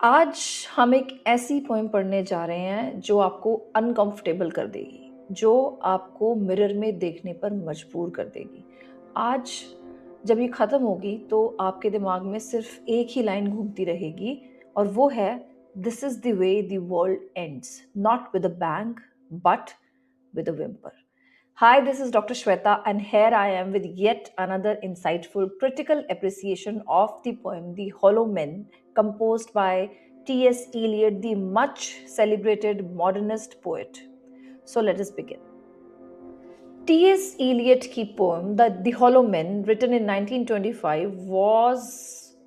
आज हम एक ऐसी पोएम पढ़ने जा रहे हैं जो आपको अनकंफर्टेबल कर देगी, जो आपको मिरर में देखने पर मजबूर कर देगी। आज जब ये ख़त्म होगी तो आपके दिमाग में सिर्फ एक ही लाइन घूमती रहेगी और वो है, this is the way the world ends, not with a bang but with a whimper. Hi, this is Dr. Shweta, and here I am with yet another insightful critical appreciation of the poem The Hollow Men, composed by T.S. Eliot, the much celebrated modernist poet. So let us begin. T.S. Eliot की poem The Hollow Men, written in 1925, was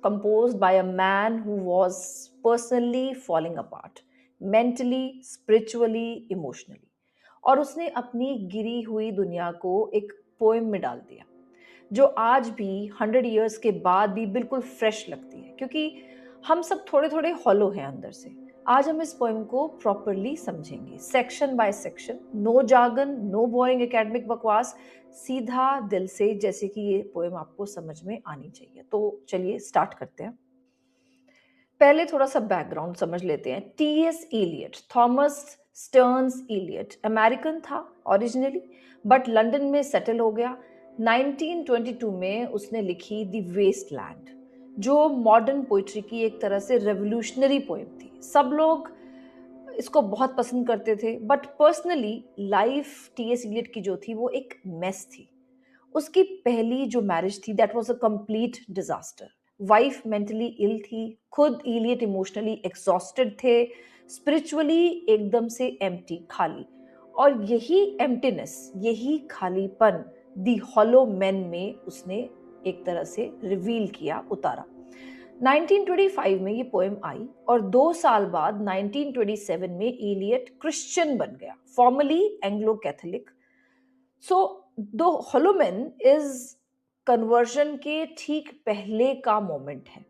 composed by a man who was personally falling apart, mentally, spiritually, emotionally. और उसने अपनी गिरी हुई दुनिया को एक poem में डाल दिया जो आज भी 100 इयर्स के बाद भी बिल्कुल फ्रेश लगती है, क्योंकि हम सब थोड़े थोड़े हॉलो हैं अंदर से। आज हम इस पोएम को प्रॉपरली समझेंगे, section by section, no jargon, no boring academic बकवास, सीधा दिल से, जैसे कि ये पोएम आपको समझ में आनी चाहिए। तो चलिए स्टार्ट करते हैं। पहले थोड़ा सा बैकग्राउंड समझ लेते हैं। T S. Eliot, Thomas Stearns Eliot, American था ओरिजिनली, बट लंदन में सेटल हो गया। 1922 में उसने लिखी द वेस्टलैंड, जो मॉडर्न पोइट्री की एक तरह से रेवोल्यूशनरी पोएम थी। सब लोग इसको बहुत पसंद करते थे, but personally life T S. Eliot की जो थी वो एक मेस थी। उसकी पहली जो मैरिज थी that was a complete disaster. Wife mentally ill थी, खुद इलियट इमोशनली एग्जॉस्टेड थे, स्पिरिचुअली एकदम से एम्प्टी, खाली। और यही एम्प्टीनेस, यही खालीपन दी हॉलो मैन में उसने एक तरह से रिवील किया, उतारा। 1925 में ये पोएम आई और 2 साल बाद 1927 में इलियट क्रिश्चियन बन गया, formally Anglo Catholic. So the hollow man is conversion के ठीक पहले का मोमेंट है।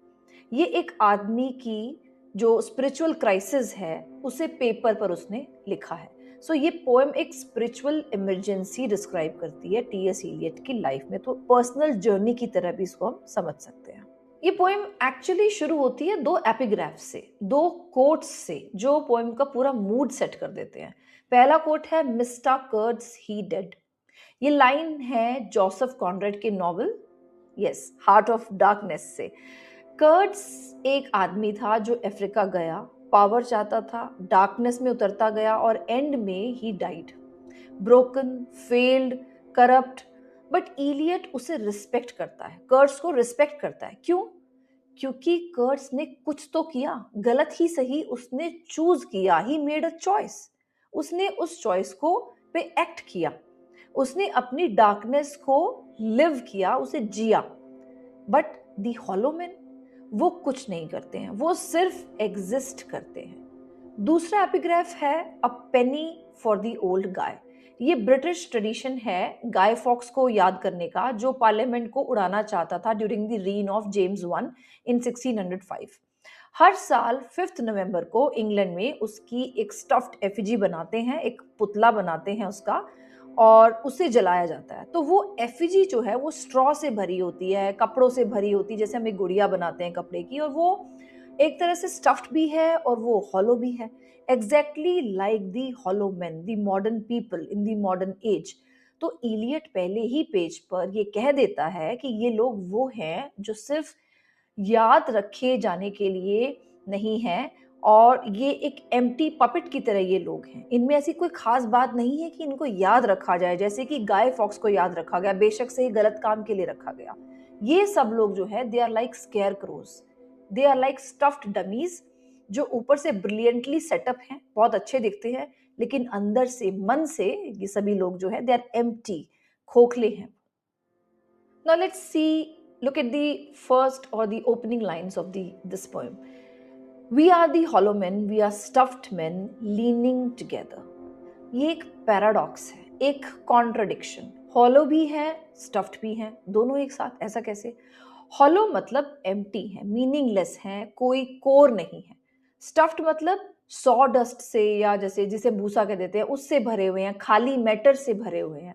ये एक आदमी की जो स्पिरिचुअल क्राइसिस है उसे पेपर पर उसने लिखा है। सो ये पोएम एक स्पिरिचुअल इमरजेंसी डिस्क्राइब करती है टी.एस. एलियट की लाइफ में, तो पर्सनल जर्नी की तरह भी इसको हम समझ सकते हैं। ये पोएम एक्चुअली शुरू होती है 2 एपिग्राफ से, 2 कोट्स से, जो पोएम का पूरा मूड सेट कर देते हैं। पहला कोट है, मिस्टर कर्ट्स ही डेड। ये लाइन है जोसेफ कॉनरेड के नॉवल हार्ट ऑफ डार्कनेस से। कर्ट्स एक आदमी था जो अफ्रीका गया, पावर चाहता था, डार्कनेस में उतरता गया और एंड में ही died, broken, failed, corrupt. But Eliot उसे रिस्पेक्ट करता है, कर्ट्स को रिस्पेक्ट करता है। क्यों? क्योंकि कर्ट्स ने कुछ तो किया, गलत ही सही, उसने चूज किया, ही मेड अ चॉइस। उसने उस चॉइस को पे एक्ट किया, उसने अपनी डार्कनेस को लिव किया, उसे जिया। बट दी हॉलो मैन, वो कुछ नहीं करते हैं, वो सिर्फ एग्जिस्ट करते हैं। दूसरा एपिग्राफ है, a penny for the old guy. ये ब्रिटिश ट्रेडिशन है गाय फॉक्स को याद करने का, जो पार्लियामेंट को उड़ाना चाहता था during the reign of James one in 1605। हर साल 5 नवंबर को इंग्लैंड में उसकी एक स्टफ्ड एफिजी बनाते हैं, एक पुतला बनाते हैं उसका, और उसे जलाया जाता है। तो वो एफिजी जो है वो स्ट्रॉ से भरी होती है, कपड़ों से भरी होती है, जैसे हम एक गुड़िया बनाते हैं कपड़े की, और वो एक तरह से स्टफ्ड भी है और वो हॉलो भी है, exactly like the hollow man, the modern people in the modern age. तो इलियट पहले ही पेज पर ये कह देता है कि ये लोग वो हैं जो सिर्फ याद रखे जाने के लिए नहीं है, और ये एक एम्प्टी पपेट की तरह ये लोग हैं। इनमें ऐसी कोई खास बात नहीं है कि इनको याद रखा जाए, जैसे कि गाय फॉक्स को याद रखा गया, बेशक से ही गलत काम के लिए रखा गया। ये सब लोग जो है, they are like scarecrows, they are like stuffed dummies, जो ऊपर से ब्रिलियंटली सेटअप हैं, बहुत अच्छे दिखते हैं, लेकिन अंदर से, मन से ये सभी लोग जो है, दे आर एम्प्टी, खोखले हैं। Now let's see, look at the first or the opening lines of this poem. We are the hollow men, we are stuffed men leaning together. ये एक पैराडॉक्स है, एक कॉन्ट्रडिक्शन। हॉलो भी है, stuffed भी है, दोनों एक साथ, ऐसा कैसे? हॉलो मतलब एम्प्टी है, मीनिंगलेस है, कोई कोर नहीं है। स्टफ्ड मतलब सॉ डस्ट से, या जैसे जिसे भूसा कह देते हैं, उससे भरे हुए हैं, खाली मैटर से भरे हुए हैं।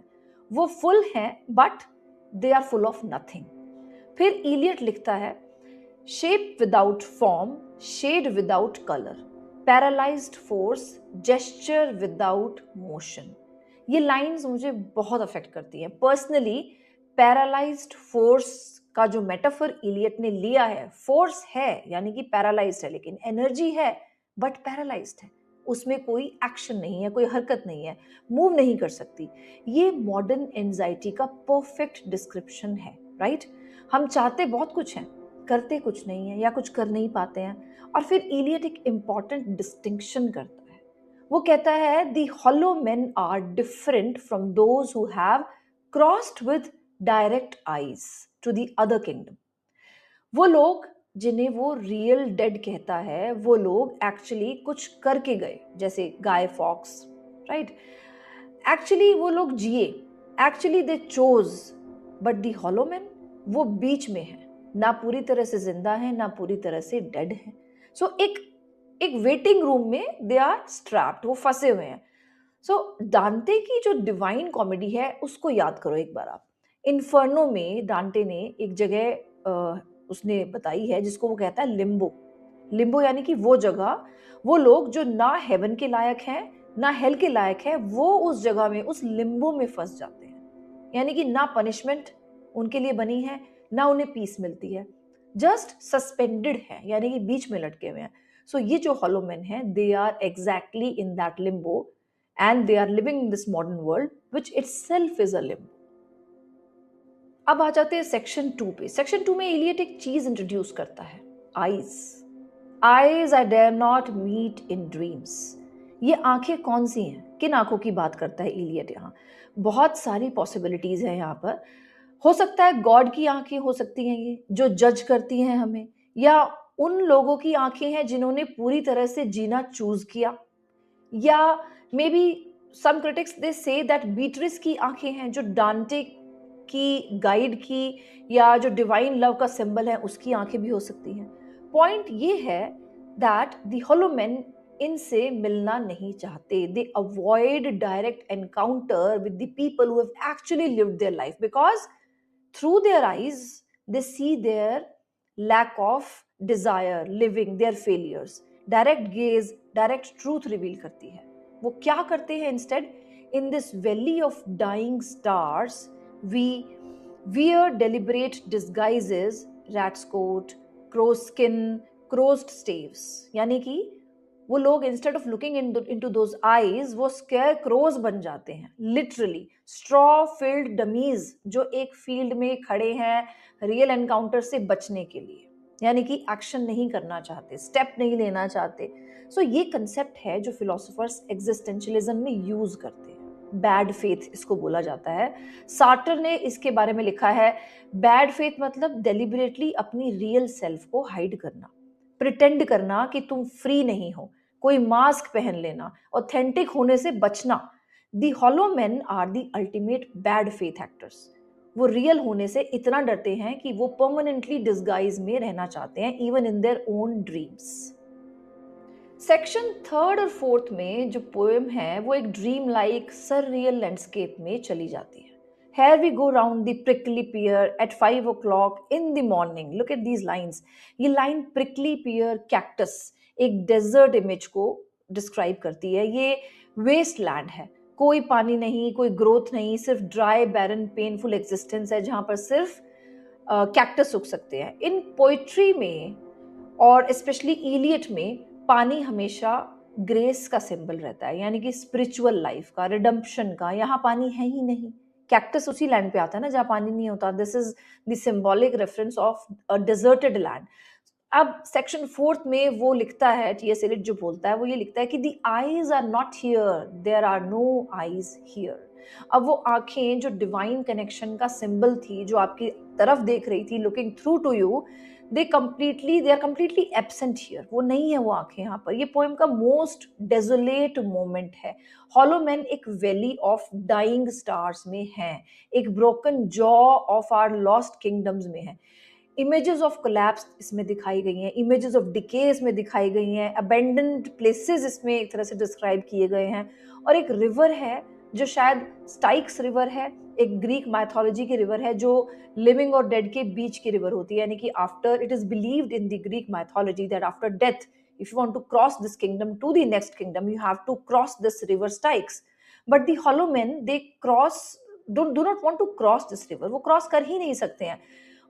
वो फुल हैं but they are full of nothing. फिर इलियट लिखता है, shape without form, shade without colour, paralysed force, gesture without motion. ये लाइंस मुझे बहुत अफेक्ट करती हैं पर्सनली। पैरालाइज्ड फोर्स का जो मेटाफर इलियट ने लिया है, फोर्स है यानी कि पैरालाइज्ड है, लेकिन एनर्जी है बट पैरालाइज्ड है, उसमें कोई एक्शन नहीं है, कोई हरकत नहीं है, मूव नहीं कर सकती। ये मॉडर्न एंजाइटी का परफेक्ट डिस्क्रिप्शन है, राइट? हम चाहते बहुत कुछ हैं, करते कुछ नहीं है या कुछ कर नहीं पाते हैं। और फिर इलियट एक इंपॉर्टेंट डिस्टिंक्शन करता है। वो कहता है the hollow men are different from those who have crossed with direct eyes to the other kingdom. वो लोग जिन्हें वो रियल डेड कहता है, वो लोग एक्चुअली कुछ करके गए, जैसे गाय फॉक्स, राइट? एक्चुअली वो लोग जिए, actually they chose, but the hollow man वो बीच में है, ना पूरी तरह से जिंदा है ना पूरी तरह से डेड है। सो एक वेटिंग रूम में दे आर स्ट्रैप्ड, वो फंसे हुए हैं। सो डांटे की जो डिवाइन कॉमेडी है उसको याद करो एक बार आप। इन्फर्नो में डांटे ने एक जगह उसने बताई है जिसको वो कहता है लिम्बो। लिम्बो यानी कि वो जगह, वो लोग जो ना हेवन के लायक हैं ना हेल के लायक है, वो उस जगह में, उस लिम्बो में फंस जाते हैं। यानी कि ना पनिशमेंट उनके लिए बनी है ना उन्हें पीस मिलती है, जस्ट सस्पेंडेड है, यानी कि बीच में लटके हुए हैं। सो ये जो हॉलो मैन है, they are exactly in that limbo and they are living in this modern world which itself is a limbo. अब आ जाते हैं सेक्शन 2 पे। सेक्शन 2 में इलियट एक चीज इंट्रोड्यूस करता है, eyes. Eyes I dare not meet in dreams. ये आंखें कौन सी हैं? किन आंखों की बात करता है इलियट यहाँ? बहुत सारी पॉसिबिलिटीज हैं यहाँ पर। हो सकता है गॉड की आंखें हो सकती हैं ये, जो जज करती हैं हमें, या उन लोगों की आंखें हैं जिन्होंने पूरी तरह से जीना चूज किया, या may be some critics they say that Beatrice की आंखें हैं जो डांटे की गाइड की या जो डिवाइन लव का सिंबल है उसकी आंखें भी हो सकती हैं। पॉइंट ये है दैट द हॉलो मैन इनसे मिलना नहीं चाहते। They avoid direct encounter with the people who have actually lived their life, because through their eyes they see their lack of desire living, their failures. Direct gaze direct truth reveal करती है। वो क्या करते हैं instead? In this valley of dying stars we wear deliberate disguises, rat's coat, crow's skin, crossed staves। यानी कि वो लोग instead of looking into those eyes, वो स्केयर क्रोज बन जाते हैं, लिटरली स्ट्रॉ फील्ड डमीज जो एक फील्ड में खड़े हैं रियल एनकाउंटर से बचने के लिए, यानी कि एक्शन नहीं करना चाहते, स्टेप नहीं लेना चाहते। सो ये कंसेप्ट है जो फिलोसोफर्स एग्जिस्टेंशियलिज्म में यूज करते हैं। बैड फेथ इसको बोला जाता है। सार्टर ने इसके बारे में लिखा है, बैड फेथ मतलब डेलिबरेटली अपनी रियल सेल्फ को हाइड करना, प्रिटेंड करना कि तुम फ्री नहीं हो, कोई मास्क पहन लेना, ऑथेंटिक होने से बचना। The hollow men are the ultimate bad faith actors. वो रियल होने से इतना डरते हैं कि वो परमानेंटली डिस्गाइज में रहना चाहते हैं, even in their own dreams. Section 3 और 4 में जो पोएम है वो एक ड्रीम लाइक सररियल लैंडस्केप में चली जाती है। Here we go round the prickly pear at 5 o'clock in the morning. Look at these lines. ये लाइन prickly pear cactus एक डेजर्ट इमेज को डिस्क्राइब करती है। ये वेस्ट लैंड है, कोई पानी नहीं, कोई ग्रोथ नहीं, सिर्फ ड्राई बैरन पेनफुल एग्जिस्टेंस है जहां पर सिर्फ कैक्टस उग सकते हैं। इन पोइट्री में और स्पेशली इलियट में पानी हमेशा ग्रेस का सिंबल रहता है, यानी कि स्पिरिचुअल लाइफ का, रिडम्पशन का। यहाँ पानी है ही नहीं, कैक्टस उसी लैंड पे आता है ना जहाँ पानी नहीं होता। This is the symbolic reference of a deserted land. अब सेक्शन 4 में वो लिखता है, टी.एस. एलियट जो बोलता है वो ये लिखता है कि the eyes are not here, there are no eyes here. अब वो आंखें जो डिवाइन कनेक्शन का सिंबल थी, जो आपकी तरफ देख रही थी, looking through to you, they are completely absent here। वो नहीं है वो आंखें यहाँ पर। ये पोएम का मोस्ट डेजोलेट मोमेंट है। हॉलो मैन एक वैली ऑफ डाइंग स्टार्स में है, एक broken jaw of our lost kingdoms में है। इमेजेस ऑफ कोलैप्स इसमें दिखाई गई हैं, इमेजेस ऑफ डिके इसमें दिखाई गई हैं, अबेंडन्ड प्लेसेस इसमें एक तरह से डिस्क्राइब किए गए हैं। और एक रिवर है जो शायद स्टाइक्स रिवर है, एक ग्रीक माइथोलॉजी की रिवर है जो लिविंग और डेड के बीच की रिवर होती है, यानी कि after it is believed in the Greek mythology that after death if you want to cross this kingdom to the next kingdom you have to cross this river Styx. But the hollow men they cross do not want to cross this river, वो cross कर ही नहीं सकते हैं,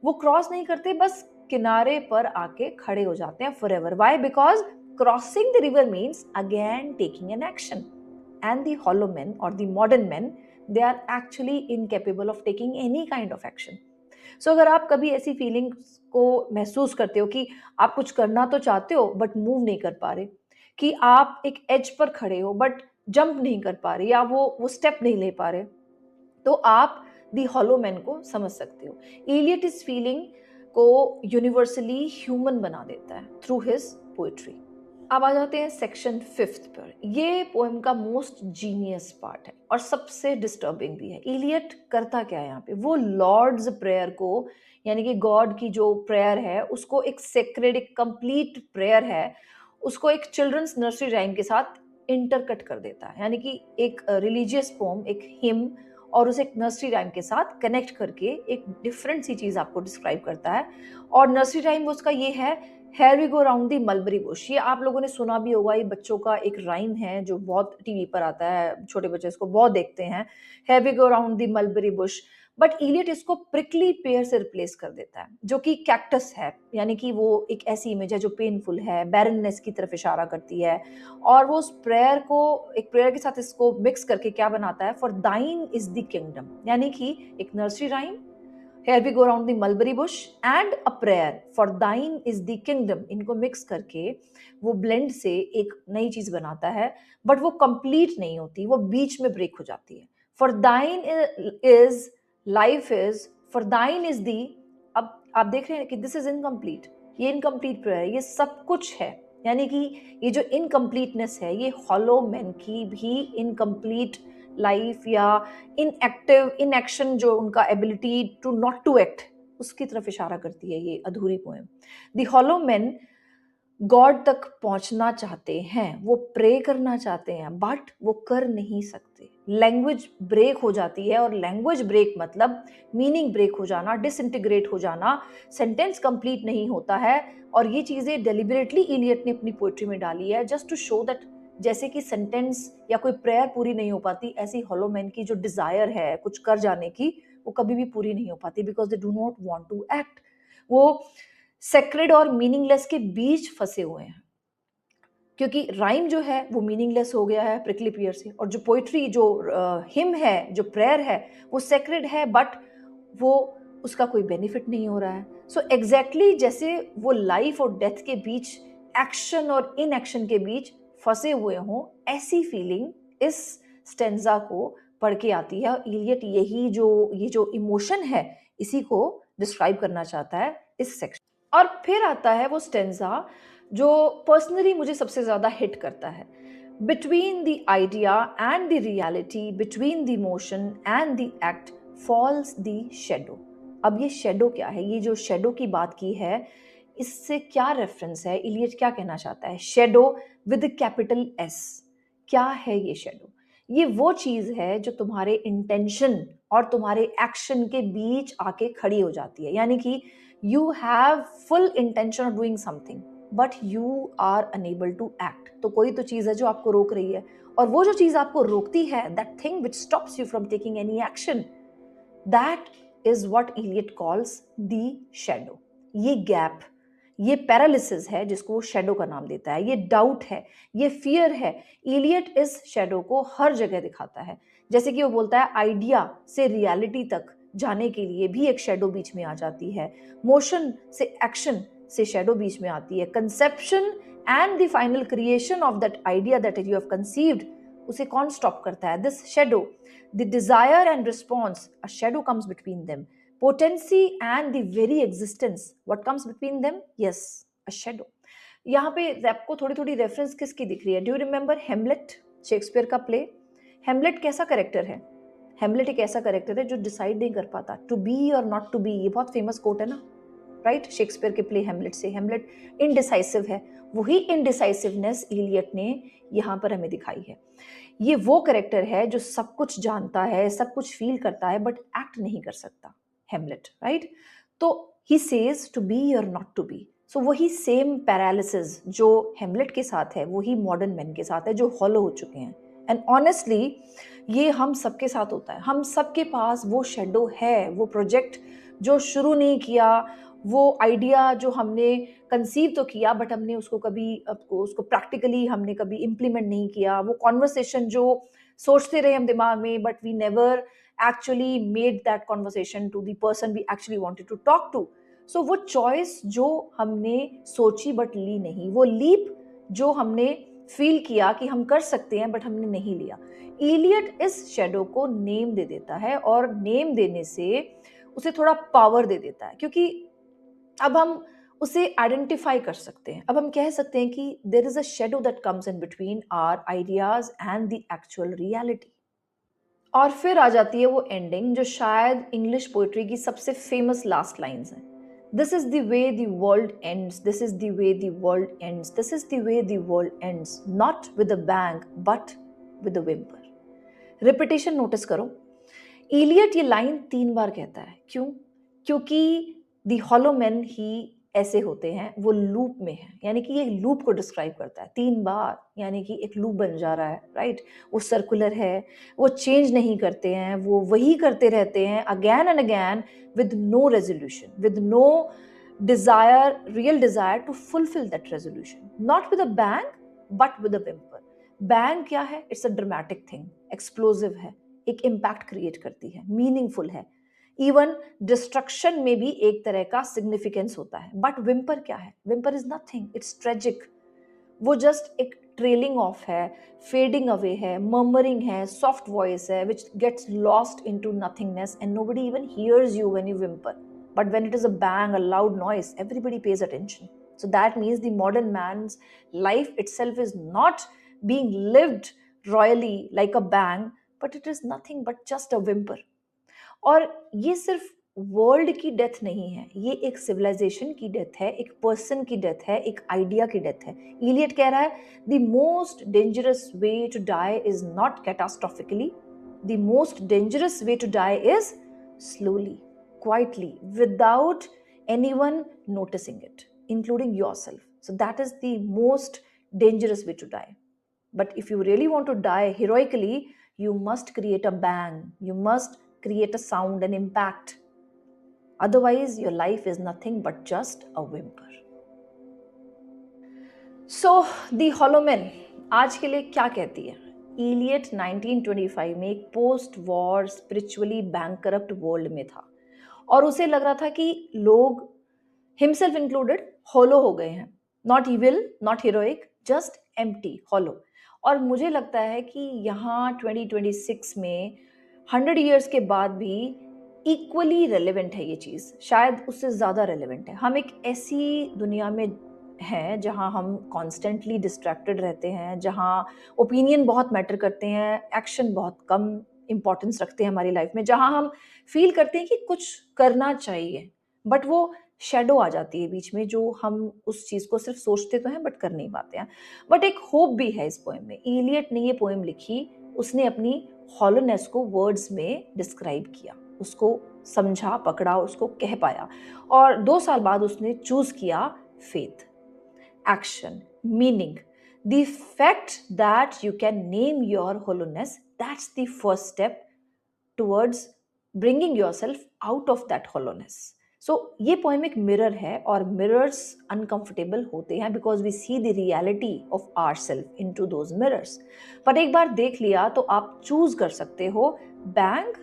वो cross नहीं करते, बस किनारे पर आके खड़े हो जाते हैं forever. Why? Because crossing the river means again taking an action, and the hollow men or the modern men they are actually incapable of taking any kind of action. सो अगर आप कभी ऐसी फीलिंग्स को महसूस करते हो कि आप कुछ करना तो चाहते हो बट मूव नहीं कर पा रहे, कि आप एक एज पर खड़े हो बट जंप नहीं कर पा रहे या वो स्टेप नहीं ले पा रहे, तो आप दी हॉलो मैन को समझ सकते हो. इलियट इस फीलिंग को यूनिवर्सली ह्यूमन बना देता है थ्रू हिज पोएट्री. अब आ जाते हैं सेक्शन 5 पर. ये पोएम का मोस्ट जीनियस पार्ट है और सबसे डिस्टर्बिंग भी है. इलियट करता क्या है यहाँ पे, वो लॉर्ड्स प्रेयर को, यानी कि गॉड की जो प्रेयर है उसको एक सेक्रेड, एक कंप्लीट प्रेयर है, उसको एक चिल्ड्रंस नर्सरी राइम के साथ इंटरकट कर देता है. यानी कि एक रिलीजियस पोम, एक हिम, और उसे एक नर्सरी राइम के साथ कनेक्ट करके एक डिफरेंट सी चीज़ आपको डिस्क्राइब करता है. और नर्सरी राइम उसका ये है, here we go round the mulberry bush. ये आप लोगों ने सुना भी होगा, ये बच्चों का एक राइम है जो बहुत टीवी पर आता है, छोटे बच्चे इसको बहुत देखते हैं, here we go round the mulberry bush. But Eliot इसको प्रिकली पेयर से रिप्लेस कर देता है जो कि कैक्टस है, यानी कि वो एक ऐसी इमेज है जो पेनफुल है, बैरननेस की तरफ इशारा करती है. और वो उस प्रेयर को एक प्रेयर के साथ इसको मिक्स करके क्या बनाता है, फॉर दाइन इज द किंगडम, यानी कि एक nursery rhyme, Here we go around the mulberry bush and a prayer for thine is the kingdom. इनको मिक्स करके वो ब्लेंड से एक नई चीज बनाता है, बट वो कंप्लीट नहीं होती, वो बीच में ब्रेक हो जाती है. For thine is life is for thine is the. अब आप देख रहे हैं कि दिस इज इनकम्प्लीट, ये इनकम्प्लीट प्रेयर है, ये सब कुछ है, यानी कि ये जो इनकम्प्लीटनेस है ये हॉलो मैन की भी इनकम्प्लीट लाइफ या इन एक्शन जो उनका ability to not to act, उसकी तरफ इशारा करती है ये अधूरी poem. The hollow man God तक पहुंचना चाहते हैं, वो प्रे करना चाहते हैं बट वो कर नहीं सकते. लैंग्वेज ब्रेक हो जाती है, और लैंग्वेज ब्रेक मतलब मीनिंग ब्रेक हो जाना, डिसइंटीग्रेट हो जाना, सेंटेंस कंप्लीट नहीं होता है. और ये चीज़ें डेलिबरेटली इलियट ने अपनी पोएट्री में डाली है जस्ट टू शो दैट जैसे कि सेंटेंस या कोई प्रेयर पूरी नहीं हो पाती, ऐसी हॉलो मैन की जो डिजायर है कुछ कर जाने की, वो कभी भी पूरी नहीं हो पाती, because they do not want to act. वो सेक्रेड और मीनिंगलेस के बीच फंसे हुए हैं, क्योंकि राइम जो है वो मीनिंगलेस हो गया है प्रिकली पियर से, और जो पोइट्री जो हिम है, जो प्रेयर है, वो सेक्रेड है बट वो उसका कोई बेनिफिट नहीं हो रहा है. सो एग्जैक्टली जैसे वो लाइफ और डेथ के बीच, एक्शन और इन एक्शन के बीच फंसे हुए हों, ऐसी फीलिंग इस स्टेंजा को पढ़ के आती है. इलियट ये जो इमोशन है इसी को डिस्क्राइब करना चाहता है इस सेक्शन. और फिर आता है वो स्टेंजा जो पर्सनली मुझे सबसे ज्यादा हिट करता है. Between the idea and the reality, between the emotion and the act falls the shadow. अब ये शेडो क्या है, ये जो शेडो की बात की है इससे क्या रेफरेंस है, इलियट क्या कहना चाहता है. Shadow with capital S. क्या है ये शेडो? ये वो चीज है जो तुम्हारे इंटेंशन और तुम्हारे एक्शन के बीच आके खड़ी हो जाती है, यानी कि you have full intention of doing something but you are unable to act. तो कोई तो चीज है जो आपको रोक रही है, और वो जो चीज आपको रोकती है, that thing which stops you from taking any action, that is what Eliot calls the shadow. ये गैप, ये पैरालिसिस है जिसको वो शेडो का नाम देता है, ये डाउट है, ये फियर है. इलियट इस शेडो को हर जगह दिखाता है. जैसे कि वो बोलता है आइडिया से रियलिटी तक जाने के लिए भी एक शेडो बीच में आ जाती है, मोशन से एक्शन से शेडो बीच में आती है, conception and the final creation of that idea that you have conceived, उसे कौन स्टॉप करता है? This shadow. The desire and response, a shadow comes between them. Potency and the very existence, what comes between them? Yes, a shadow. यहाँ पे आपको थोड़ी थोड़ी reference किसकी दिख रही है? Do you remember Hamlet, Shakespeare का प्ले? हेमलेट कैसा करेक्टर है? हेमलेट एक ऐसा करेक्टर है जो डिसाइड नहीं कर पाता टू बी और नॉट टू बी. ये बहुत फेमस कोट है ना, राइट? शेक्सपियर के प्ले हेमलेट से। हेमलेट इनडिसाइसिव है, वही इनडिसाइसिवनेस इलियट ने यहाँ पर हमें दिखाई है। ये वो कैरेक्टर है जो सब कुछ जानता है, सब कुछ फील करता है, बट एक्ट नहीं कर सकता, हेमलेट, राइट? तो ही सेज टू बी और नॉट टू बी। सो वही सेम पैरालिसिस जो हेमलेट के साथ है, वही मॉडर्न मैन के साथ है, जो हॉलो हो चुके हैं। एंड ऑनेस्टली ये हम सबके साथ होता है। हम सबके पास वो शेडो है, वो प्रोजेक्ट जो शुरू नहीं किया, वो आइडिया जो हमने कंसीव तो किया बट हमने उसको कभी उसको प्रैक्टिकली हमने कभी इम्प्लीमेंट नहीं किया, वो कॉन्वर्सेशन जो सोचते रहे हम दिमाग में but we never actually made that conversation to the person we actually wanted to talk to. So वो चॉइस जो हमने सोची बट ली नहीं, वो लीप जो हमने फील किया कि हम कर सकते हैं बट हमने नहीं लिया। इलियट इस शेडो को नेम दे देता है और नेम देने से उसे थोड़ा पावर दे देता है, क्योंकि अब हम उसे आइडेंटिफाई कर सकते हैं। अब हम कह सकते हैं कि there is a shadow that comes in between our ideas and the actual reality. और फिर आ जाती है वो एंडिंग जो शायद इंग्लिश पोइट्री की सबसे फेमस लास्ट लाइन्स हैं। This is the way the world ends, this is the way the world ends, this is the way the world ends, not with a bang but with a whimper. Repetition notice करो। Elliot ये line 3 बार कहता है। क्यों? क्योंकि the hollow man ही ऐसे होते हैं, वो लूप में है, यानी कि ये लूप को डिस्क्राइब करता है 3 बार, यानी कि एक लूप बन जा रहा है, राइट? वो सर्कुलर है, वो चेंज नहीं करते हैं, वो वही करते रहते हैं again and again with no resolution, with no desire, real desire to fulfil that resolution, not with a bang but with a whimper. Bang क्या है? It's a dramatic thing, explosive है, एक इम्पैक्ट क्रिएट करती है, meaningful है, even destruction में भी एक तरह का सिग्निफिकेंस होता है। बट विम्पर क्या है? Whimper is nothing, it's tragic. वो जस्ट एक ट्रेलिंग ऑफ है, फेडिंग अवे है, मर्मरिंग है, सॉफ्ट वॉइस है which gets lost into nothingness and nobody even hears you when you whimper. But when it is a bang, a loud noise, everybody pays attention. So that means the modern man's life itself is not being lived royally like a bang, but it is nothing but just a whimper. और ये सिर्फ world की death नहीं है, ये एक civilisation की death है, एक पर्सन की डेथ है, एक आइडिया की डेथ है। इलियट कह रहा है the most dangerous way to die is not catastrophically, the most dangerous way to die is slowly, quietly, without anyone noticing it, including yourself. So that is the most dangerous way to die. But if you really want to die heroically, you must create a bang, you must create a sound and impact. Otherwise, your life is nothing but just a whimper. So, the Hollow Man आज के लिए क्या कहती है? Elliot 1925 में एक post war spiritually bankrupt world में था और उसे लग रहा था कि लोग himself included hollow हो गए हैं, not evil, not heroic, just empty, hollow। और मुझे लगता है कि यहाँ 2026 में 100 years के बाद भी equally relevant है ये चीज़, शायद उससे ज़्यादा relevant है। हम एक ऐसी दुनिया में हैं जहाँ हम constantly distracted रहते हैं, जहाँ opinion बहुत matter करते हैं, action बहुत कम importance रखते हैं हमारी life में, जहाँ हम feel करते हैं कि कुछ करना चाहिए, but वो शेडो आ जाती है बीच में जो हम उस चीज़ को सिर्फ सोचते तो हैं बट कर नहीं पाते हैं। बट एक होप भी है इस पोएम में। इलियट ने ये पोएम लिखी, उसने अपनी हॉलोनेस को वर्ड्स में डिस्क्राइब किया, उसको समझा, पकड़ा, उसको कह पाया और 2 साल बाद उसने चूज किया faith, action, meaning, the fact that you can name your hollowness, that's the first step towards bringing yourself out of that hollowness. So ये पोएम एक मिरर है और मिरर्स अनकंफर्टेबल होते हैं because we see the reality of our self into those mirrors. पर एक बार देख लिया तो आप चूज कर सकते हो बैंग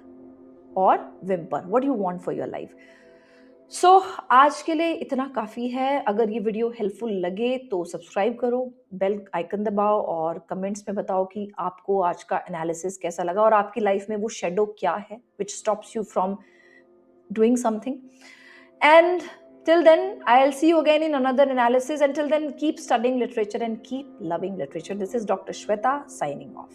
और whimper, what you want for your life. So आज के लिए इतना काफ़ी है। अगर ये वीडियो हेल्पफुल लगे तो सब्सक्राइब करो, बेल आइकन दबाओ और कमेंट्स में बताओ कि आपको आज का एनालिसिस कैसा लगा और आपकी लाइफ में वो शेडो क्या है which stops you from doing something. And till then, I'll see you again in another analysis. Until then, keep studying literature and keep loving literature. This is Dr. Shweta signing off.